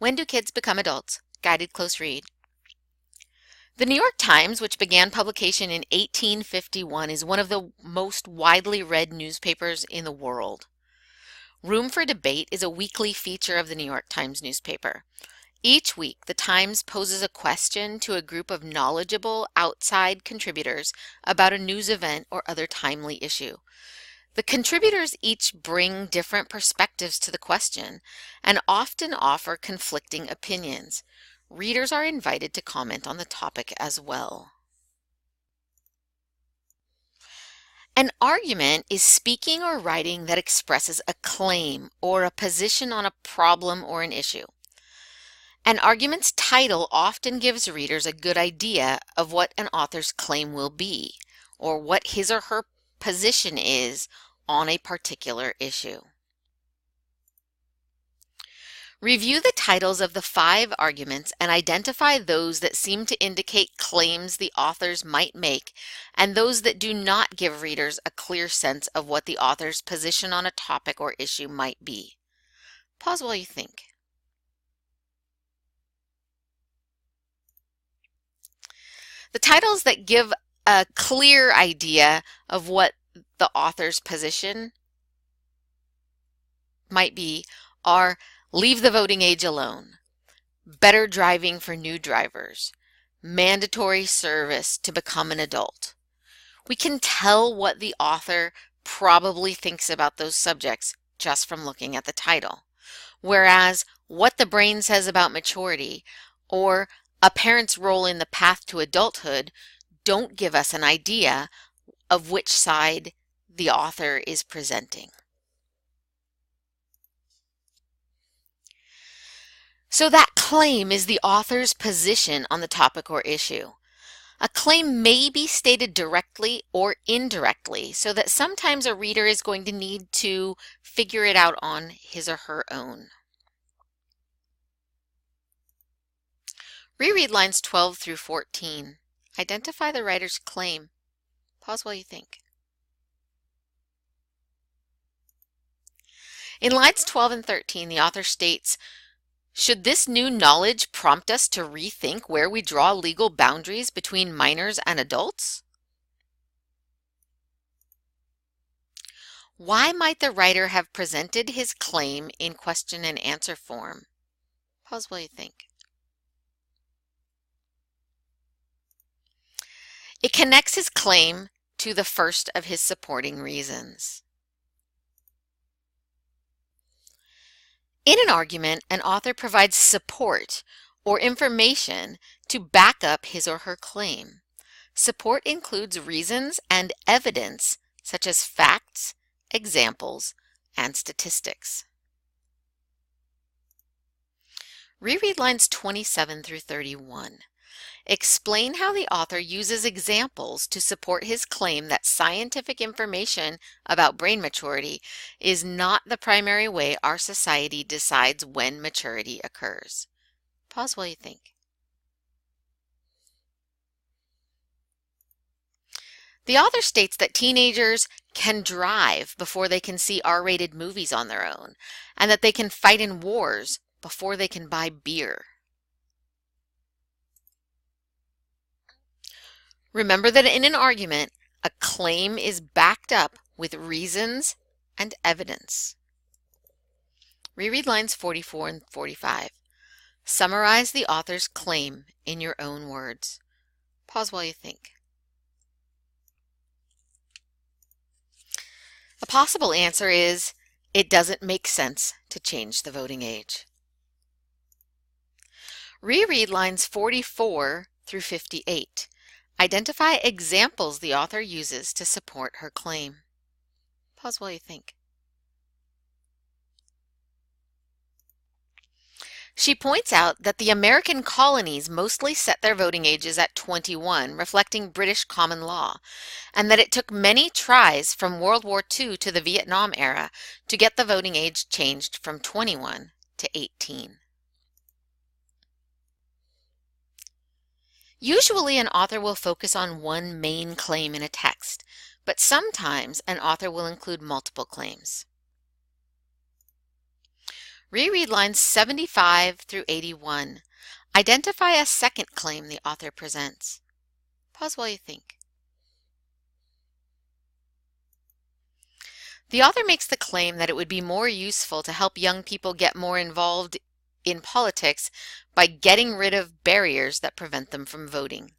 When Do Kids Become Adults? Guided Close Read. The New York Times, which began publication in 1851, is one of the most widely read newspapers in the world. Room for Debate is a weekly feature of the New York Times newspaper. Each week, the Times poses a question to a group of knowledgeable outside contributors about a news event or other timely issue. The contributors each bring different perspectives to the question and often offer conflicting opinions. Readers are invited to comment on the topic as well. An argument is speaking or writing that expresses a claim or a position on a problem or an issue. An argument's title often gives readers a good idea of what an author's claim will be, or what his or her position is on a particular issue. Review the titles of the 5 arguments and identify those that seem to indicate claims the authors might make and those that do not give readers a clear sense of what the author's position on a topic or issue might be. Pause while you think. The titles that give a clear idea of what the author's position might be are Leave the Voting Age Alone, Better Driving for New Drivers, Mandatory Service to Become an Adult. We can tell what the author probably thinks about those subjects just from looking at the title, whereas What the Brain Says About Maturity or A Parent's Role in the Path to Adulthood don't give us an idea of which side the author is presenting. So that claim is the author's position on the topic or issue. A claim may be stated directly or indirectly, so that sometimes a reader is going to need to figure it out on his or her own. Reread lines 12 through 14. Identify the writer's claim. Pause while you think. In lines 12 and 13, the author states, "Should this new knowledge prompt us to rethink where we draw legal boundaries between minors and adults?" Why might the writer have presented his claim in question and answer form? Pause while you think. It connects his claim to the first of his supporting reasons. In an argument, an author provides support or information to back up his or her claim. Support includes reasons and evidence such as facts, examples, and statistics. Reread lines 27 through 31. Explain how the author uses examples to support his claim that scientific information about brain maturity is not the primary way our society decides when maturity occurs. Pause while you think. The author states that teenagers can drive before they can see R-rated movies on their own, and that they can fight in wars before they can buy beer. Remember that in an argument, a claim is backed up with reasons and evidence. Reread lines 44 and 45. Summarize the author's claim in your own words. Pause while you think. A possible answer is, it doesn't make sense to change the voting age. Reread lines 44 through 58. Identify examples the author uses to support her claim. Pause while you think. She points out that the American colonies mostly set their voting ages at 21, reflecting British common law, and that it took many tries from World War II to the Vietnam era to get the voting age changed from 21 to 18. Usually an author will focus on one main claim in a text, but sometimes an author will include multiple claims. Reread lines 75 through 81. Identify a second claim the author presents. Pause while you think. The author makes the claim that it would be more useful to help young people get more involved in politics by getting rid of barriers that prevent them from voting.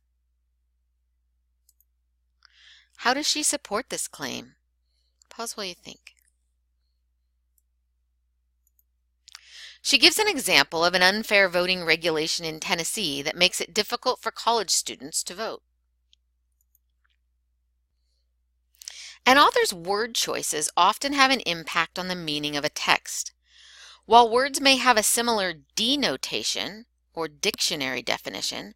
How does she support this claim? Pause while you think. She gives an example of an unfair voting regulation in Tennessee that makes it difficult for college students to vote. An author's word choices often have an impact on the meaning of a text. While words may have a similar denotation or dictionary definition,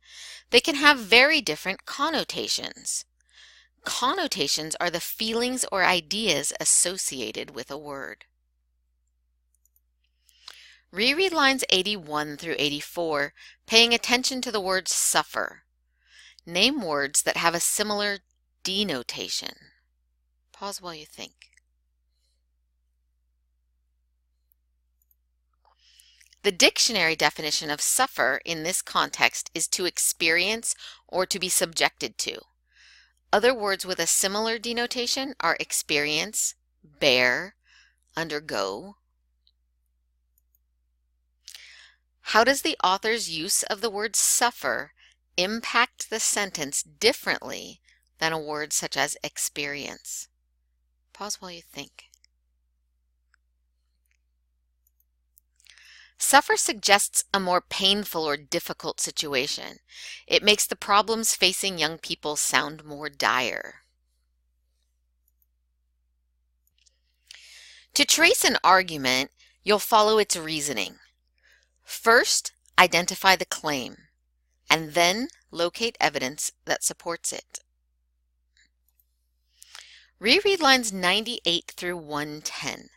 they can have very different connotations. Connotations are the feelings or ideas associated with a word. Reread lines 81 through 84, paying attention to the word suffer. Name words that have a similar denotation. Pause while you think. The dictionary definition of suffer in this context is to experience or to be subjected to. Other words with a similar denotation are experience, bear, undergo. How does the author's use of the word suffer impact the sentence differently than a word such as experience? Pause while you think. Suffer suggests a more painful or difficult situation. It makes the problems facing young people sound more dire. To trace an argument, you'll follow its reasoning. First, identify the claim, and then locate evidence that supports it. Reread lines 98 through 110.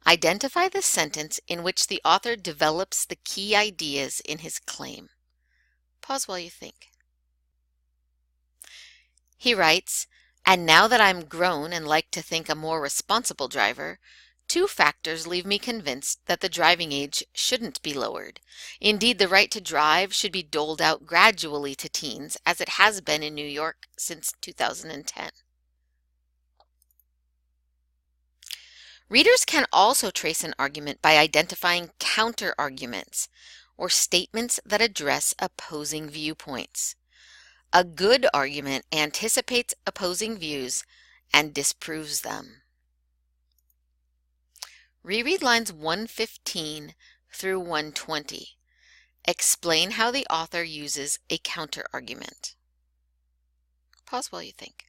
Identify the sentence in which the author develops the key ideas in his claim. Pause while you think. He writes, "And now that I'm grown and like to think a more responsible driver, two factors leave me convinced that the driving age shouldn't be lowered. Indeed, the right to drive should be doled out gradually to teens, as it has been in New York since 2010. Readers can also trace an argument by identifying counter-arguments, or statements that address opposing viewpoints. A good argument anticipates opposing views and disproves them. Reread lines 115 through 120. Explain how the author uses a counter-argument. Pause while you think.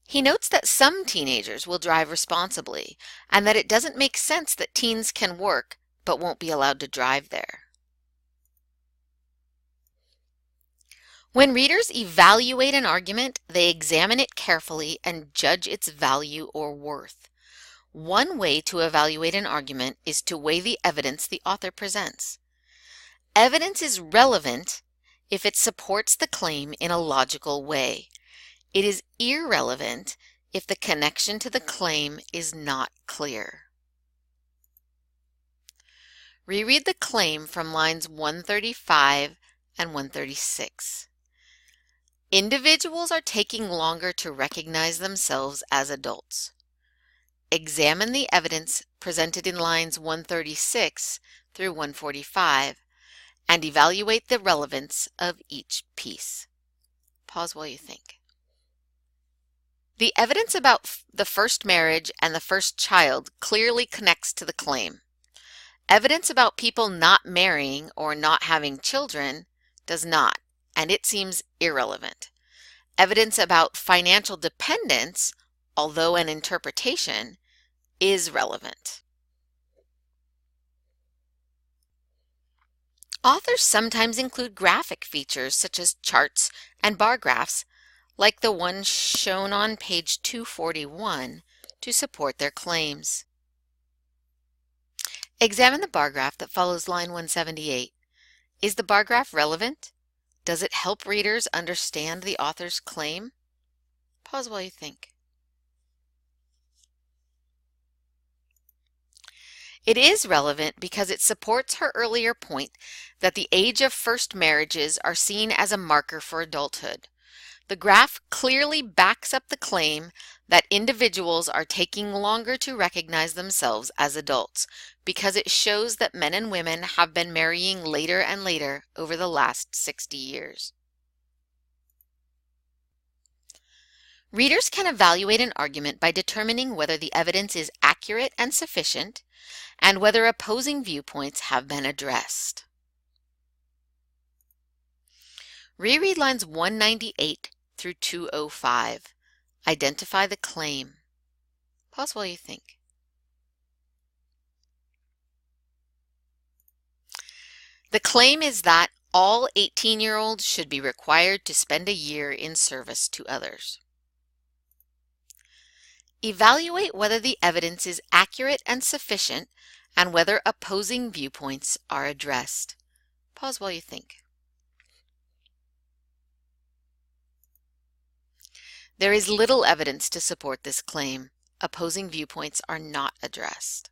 He notes that some teenagers will drive responsibly and that it doesn't make sense that teens can work but won't be allowed to drive there. When readers evaluate an argument, they examine it carefully and judge its value or worth. One way to evaluate an argument is to weigh the evidence the author presents. Evidence is relevant if it supports the claim in a logical way. It is irrelevant if the connection to the claim is not clear. Reread the claim from lines 135 and 136. Individuals are taking longer to recognize themselves as adults. Examine the evidence presented in lines 136 through 145 and evaluate the relevance of each piece. Pause while you think. The evidence about the first marriage and the first child clearly connects to the claim. Evidence about people not marrying or not having children does not, and it seems irrelevant. Evidence about financial dependence, although an interpretation, is relevant. Authors sometimes include graphic features such as charts and bar graphs, like the one shown on page 241, to support their claims. Examine the bar graph that follows line 178. Is the bar graph relevant? Does it help readers understand the author's claim? Pause while you think. It is relevant because it supports her earlier point that the age of first marriages are seen as a marker for adulthood. The graph clearly backs up the claim that individuals are taking longer to recognize themselves as adults because it shows that men and women have been marrying later and later over the last 60 years. Readers can evaluate an argument by determining whether the evidence is accurate and sufficient and whether opposing viewpoints have been addressed. Reread lines 198 through 205. Identify the claim. Pause while you think. The claim is that all 18-year-olds should be required to spend a year in service to others. Evaluate whether the evidence is accurate and sufficient and whether opposing viewpoints are addressed. Pause while you think. There is little evidence to support this claim. Opposing viewpoints are not addressed.